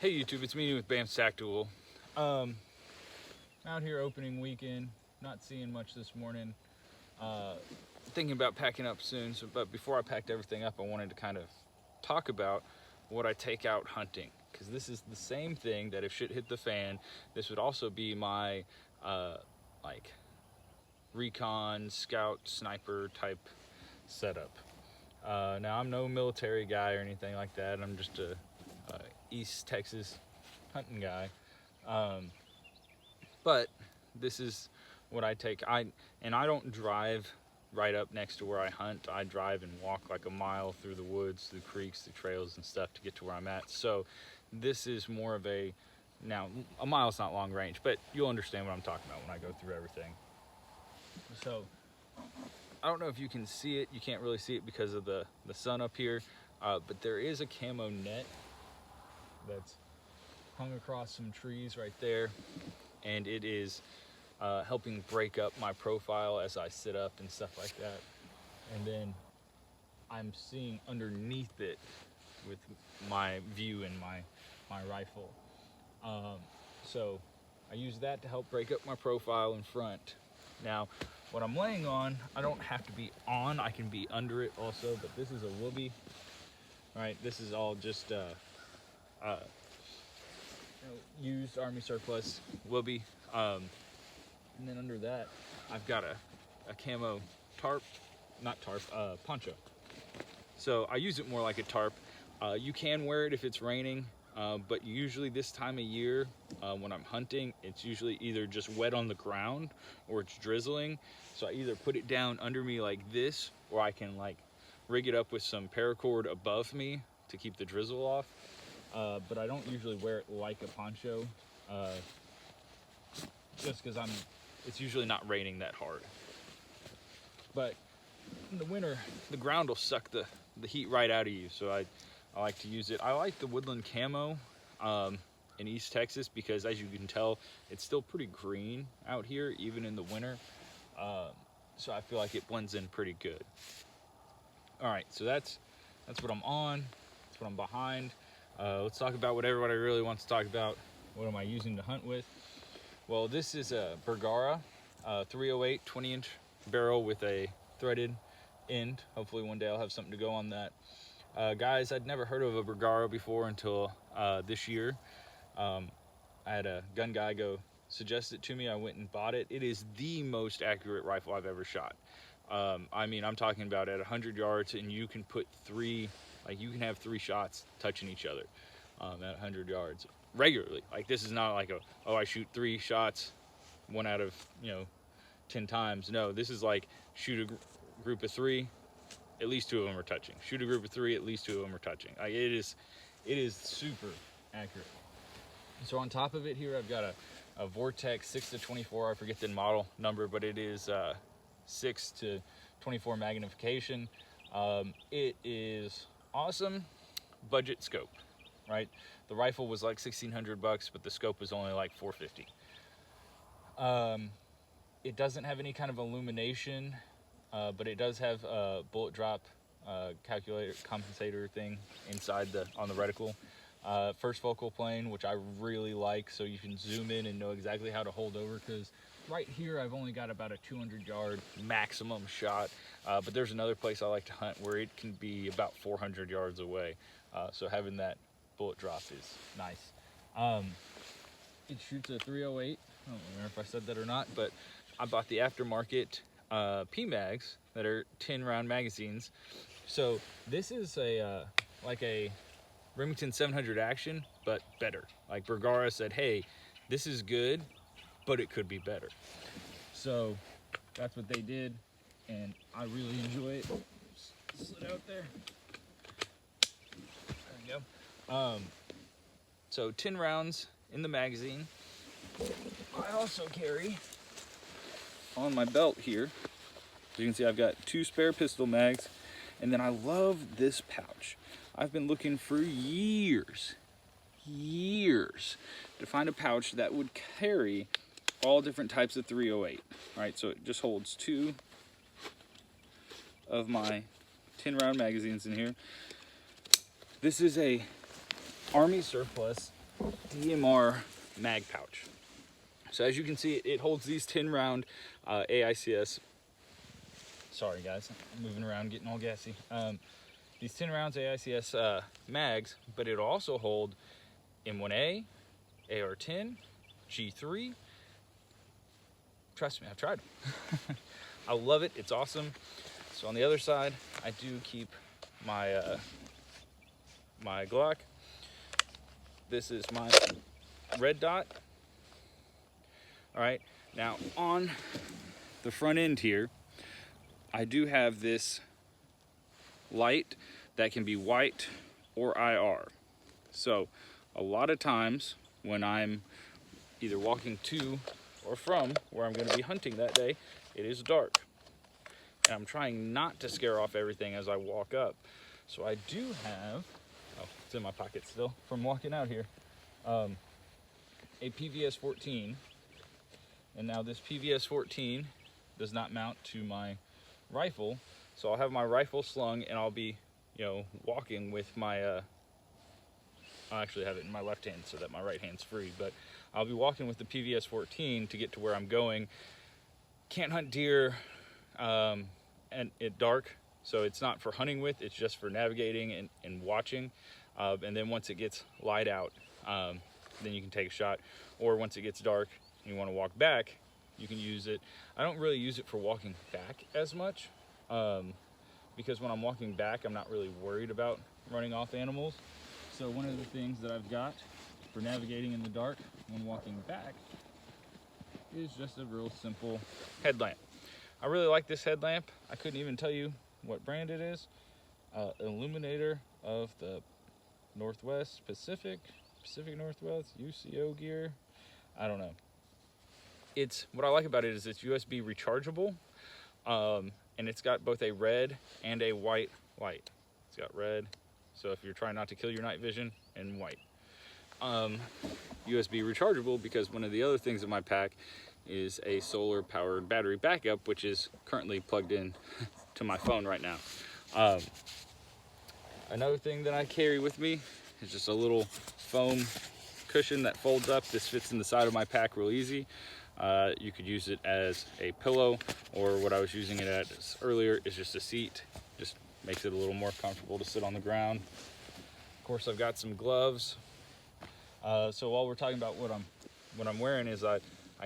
Hey YouTube, it's me with Bam's Tactical. Out here opening weekend, not seeing much this morning. Thinking about packing up soon, but before I packed everything up, I wanted to kind of talk about what I take out hunting. Because this is the same thing that if shit hit the fan, this would also be my like recon, scout, sniper type setup. Now I'm no military guy or anything like that. I'm just a East Texas hunting guy, but this is what I take. I don't drive right up next to where I hunt. I drive and walk like a mile through the woods, through creeks, through trails and stuff to get to where I'm at. So this is more of a, now a mile's not long range, but you'll understand what I'm talking about when I go through everything. So I don't know if you can see it. You can't really see it because of the sun up here, but there is a camo net that's hung across some trees right there, and it is helping break up my profile as I sit up and stuff like that. And then I'm seeing underneath it with my view and my rifle. So I use that to help break up my profile in front. Now what I'm laying on, I don't have to be on, I can be under it also, but this is a Woobie. Right, this is all just used Army surplus Woobie. And then under that, I've got a camo tarp, not tarp, poncho. So I use it more like a tarp. You can wear it if it's raining, but usually this time of year, when I'm hunting, it's usually either just wet on the ground or it's drizzling. So I either put it down under me like this, or I can like rig it up with some paracord above me to keep the drizzle off. But I don't usually wear it like a poncho, just because it's usually not raining that hard. But in the winter, the ground will suck the heat right out of you, so I like to use it. I like the woodland camo in East Texas because, as you can tell, it's still pretty green out here, even in the winter. So I feel like it blends in pretty good. All right, so that's what I'm on, that's what I'm behind. Let's talk about what everybody really wants to talk about. What am I using to hunt with? Well, this is a Bergara 308 20-inch barrel with a threaded end. Hopefully one day I'll have something to go on that. Guys, I'd never heard of a Bergara before until this year. I had a gun guy go suggest it to me. I went and bought it. It is the most accurate rifle I've ever shot. I mean, I'm talking about at 100 yards, and you can put you can have 3 shots touching each other at 100 yards regularly. Like, this is not like I shoot 3 shots, 1 out of 10 times. No, this is like shoot a group of 3, at least 2 of them are touching. Shoot a group of 3, at least 2 of them are touching. Like, it is super accurate. So on top of it here, I've got a Vortex 6-24. I forget the model number, but it is 6-24 magnification. It is awesome budget scope, right? The rifle was like $1,600 bucks, but the scope was only like $450. It doesn't have any kind of illumination, but it does have a bullet drop compensator thing inside on the reticle. First focal plane, which I really like, so you can zoom in and know exactly how to hold over, because right here I've only got about a 200-yard maximum shot, but there's another place I like to hunt where it can be about 400 yards away, so having that bullet drop is nice. It shoots a 308. I don't remember if I said that or not, but I bought the aftermarket PMags that are 10-round magazines. So this is like a Remington 700 Action, but better. Like, Bergara said, hey, this is good, but it could be better. So that's what they did, and I really enjoy it. Slid out there. There we go. So 10 rounds in the magazine. I also carry on my belt here, as you can see, I've got 2 spare pistol mags, and then I love this pouch. I've been looking for years to find a pouch that would carry all different types of 308, right? So it just holds 2 of my 10-round magazines in here. This is a Army surplus DMR mag pouch. So as you can see, it holds these 10 round AICS. Sorry guys, I'm moving around getting all gassy. These 10 rounds AICS mags, but it'll also hold M1A, AR-10, G3. Trust me, I've tried them. I love it, it's awesome. So on the other side, I do keep my my Glock. This is my red dot. All right, now on the front end here, I do have this light that can be white or IR. So a lot of times when I'm either walking to or from where I'm going to be hunting that day, it is dark. And I'm trying not to scare off everything as I walk up. So I do have, oh, it's in my pocket still from walking out here, a PVS-14. And now this PVS-14 does not mount to my rifle. So I'll have my rifle slung and I'll be, walking with my, I actually have it in my left hand so that my right hand's free, but I'll be walking with the PVS-14 to get to where I'm going. Can't hunt deer and at dark, so it's not for hunting with, it's just for navigating and watching. And then once it gets light out, then you can take a shot. Or once it gets dark and you want to walk back, you can use it. I don't really use it for walking back as much, because when I'm walking back, I'm not really worried about running off animals. So one of the things that I've got for navigating in the dark when walking back is just a real simple headlamp. I really like this headlamp. I couldn't even tell you what brand it is. Illuminator of the Northwest Pacific Northwest, UCO gear. I don't know. It's, what I like about it is it's USB rechargeable, and it's got both a red and a white light. It's got red, so if you're trying not to kill your night vision, and white. USB rechargeable because one of the other things in my pack is a solar powered battery backup, which is currently plugged in to my phone right now. Another thing that I carry with me is just a little foam cushion that folds up. This fits in the side of my pack real easy. You could use it as a pillow, or what I was using it as earlier is just a seat. Just makes it a little more comfortable to sit on the ground. Of course, I've got some gloves. So while we're talking about what I'm wearing is I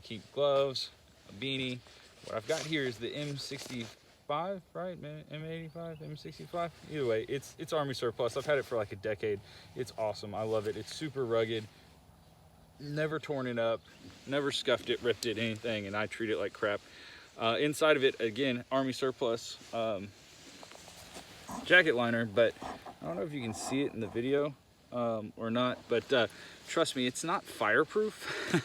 keep gloves, a beanie. What I've got here is the M65, right? M85, M65. Either way, it's Army surplus. I've had it for like a decade. It's awesome. I love it. It's super rugged. Never torn it up, never scuffed it, ripped it, anything, and I treat it like crap. Inside of it, again, Army surplus jacket liner, but I don't know if you can see it in the video or not, but trust me, it's not fireproof.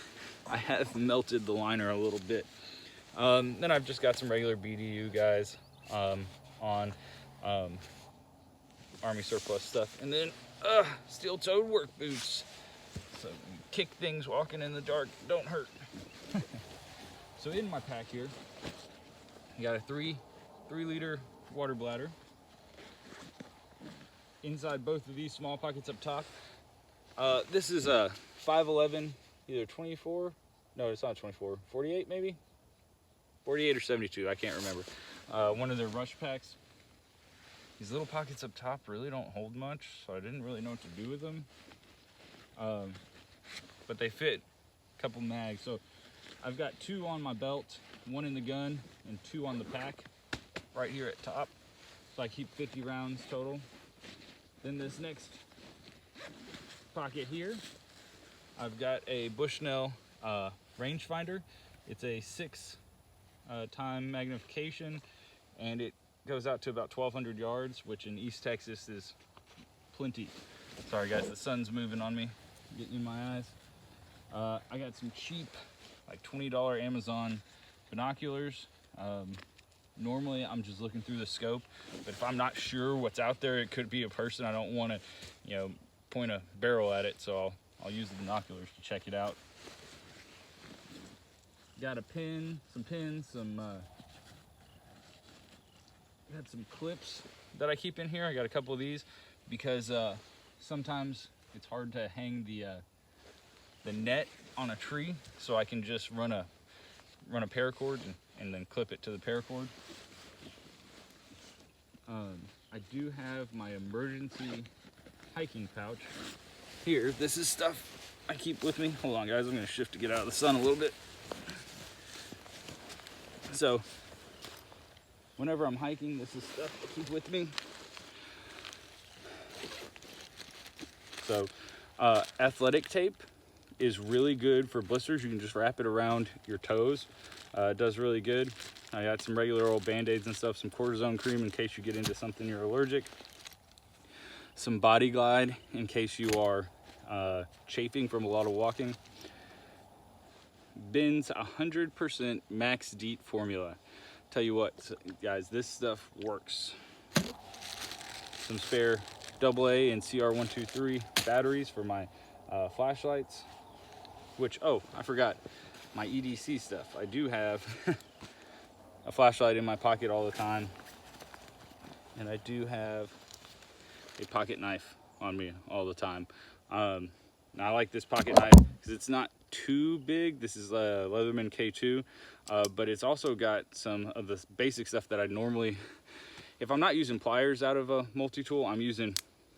I have melted the liner a little bit. Then I've just got some regular BDU guys on Army surplus stuff, and then steel-toed work boots. So you kick things walking in the dark, don't hurt. So in my pack here, I got a 3-liter water bladder. Inside both of these small pockets up top, this is a 511, either 24, no, it's not 24, 48 maybe? 48 or 72, I can't remember. One of their rush packs. These little pockets up top really don't hold much, so I didn't really know what to do with them. But they fit a couple mags. So I've got 2 on my belt, 1 in the gun, and 2 on the pack right here at top. So I keep 50 rounds total. Then this next pocket here, I've got a Bushnell Rangefinder. It's a 6 time magnification, and it goes out to about 1,200 yards, which in East Texas is plenty. Sorry guys, the sun's moving on me, getting in my eyes. I got some cheap, like $20 Amazon binoculars. Normally I'm just looking through the scope, but if I'm not sure what's out there, it could be a person. I don't want to, point a barrel at it, so I'll use the binoculars to check it out. Got a pin, some pins, got some clips that I keep in here. I got a couple of these because sometimes it's hard to hang the the net on a tree so I can just run a paracord and then clip it to the paracord. I do have my emergency hiking pouch here. This is stuff I keep with me. Hold on guys, I'm gonna shift to get out of the sun a little bit. So whenever I'm hiking, this is stuff I keep with me. So athletic tape is really good for blisters. You can just wrap it around your toes. It does really good. I got some regular old Band-Aids and stuff, some cortisone cream in case you get into something you're allergic, some Body Glide in case you are chafing from a lot of walking. Bin's 100% max DEET formula. Tell you what, guys, this stuff works. Some spare AA and CR123 batteries for my flashlights, which, oh, I forgot, my EDC stuff. I do have a flashlight in my pocket all the time, and I do have a pocket knife on me all the time. Now I like this pocket knife because it's not too big. This is a Leatherman K2, but it's also got some of the basic stuff that I normally, if I'm not using pliers out of a multi-tool, I'm using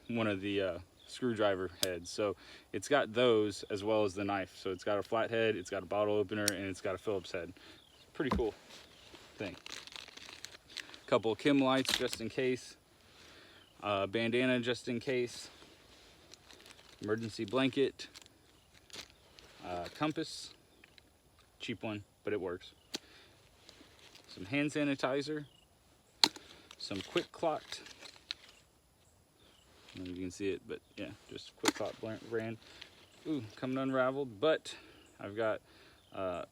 one of the screwdriver heads. So it's got those as well as the knife. So it's got a flat head, it's got a bottle opener, and it's got a Phillips head. Pretty cool thing. A couple of Kim lights just in case, bandana just in case, emergency blanket, compass, cheap one, but it works. Some hand sanitizer, some Quick Clot. I don't know if you can see it, but yeah, just Quick Clot brand. Ooh, coming unraveled, but I've got about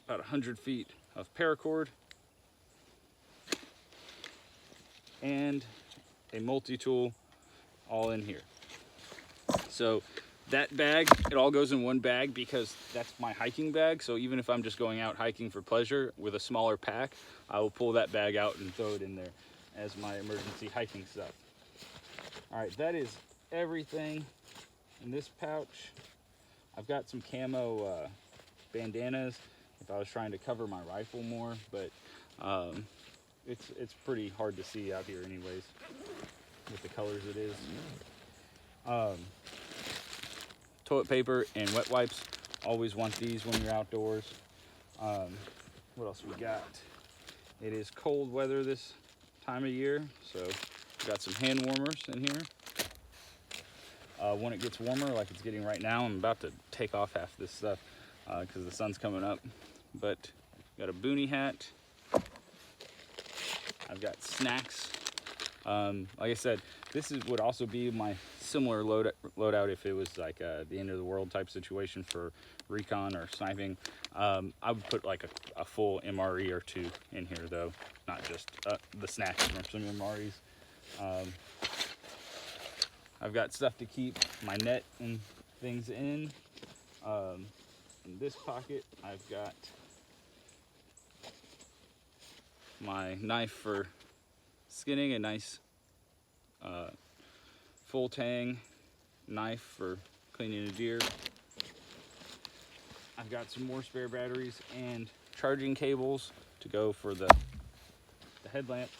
100 feet of paracord and a multi-tool all in here. So that bag, it all goes in one bag because that's my hiking bag. So even if I'm just going out hiking for pleasure with a smaller pack, I will pull that bag out and throw it in there as my emergency hiking stuff. All right, that is everything in this pouch. I've got some camo bandanas if I was trying to cover my rifle more, but it's pretty hard to see out here anyways with the colors it is. Toilet paper and wet wipes, always want these when you're outdoors. What else we got? It is cold weather this time of year, so we got some hand warmers in here. When it gets warmer, like it's getting right now, I'm about to take off half this stuff because the sun's coming up. But got a boonie hat. I've got snacks. Like I said, this would also be my similar loadout if it was like the end of the world type situation for recon or sniping. I would put like a full MRE or two in here though, not just the snacks from some MREs. I've got stuff to keep my net and things in. In this pocket, I've got my knife for skinning, a nice full tang knife for cleaning a deer. I've got some more spare batteries and charging cables to go for the headlamp.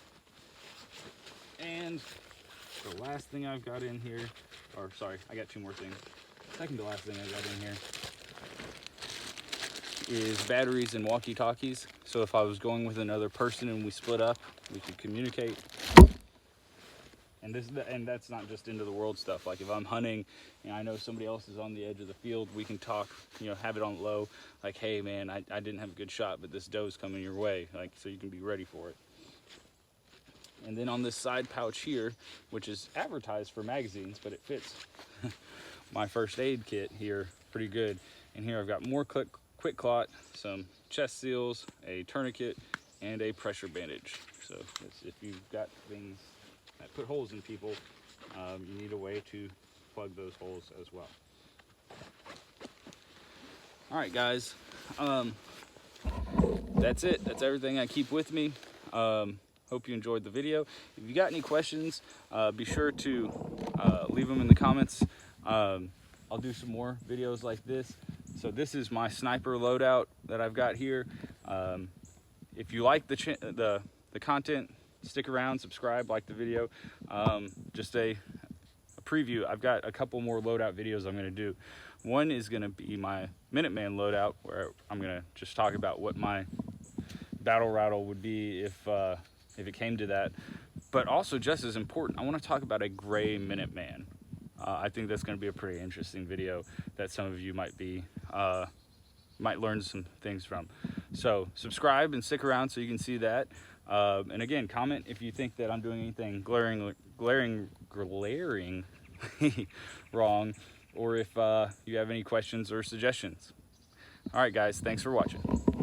And the last thing I've got in here, or sorry, I got two more things. Second to last thing I got in here is batteries and walkie-talkies. So if I was going with another person and we split up, we could communicate. And that's not just into the world stuff. Like if I'm hunting and I know somebody else is on the edge of the field, we can talk, you know, have it on low. Like, hey man, I didn't have a good shot, but this doe's coming your way. Like, so you can be ready for it. And then on this side pouch here, which is advertised for magazines, but it fits my first aid kit here pretty good. And here I've got more Quick Clot, some chest seals, a tourniquet, and a pressure bandage. So if you've got things that put holes in people, you need a way to plug those holes as well. All right, guys, that's it. That's everything I keep with me. Hope you enjoyed the video. If you got any questions, be sure to leave them in the comments. I'll do some more videos like this. So this is my sniper loadout that I've got here. If you like the content, stick around, subscribe, like the video. Just a preview. I've got a couple more loadout videos I'm going to do. One is going to be my Minuteman loadout, where I'm going to just talk about what my battle rattle would be if it came to that. But also, just as important, I want to talk about a gray Minuteman. I think that's going to be a pretty interesting video that some of you might learn some things from. So subscribe and stick around so you can see that. And again, comment if you think that I'm doing anything glaring wrong, or if you have any questions or suggestions. All right, guys, thanks for watching.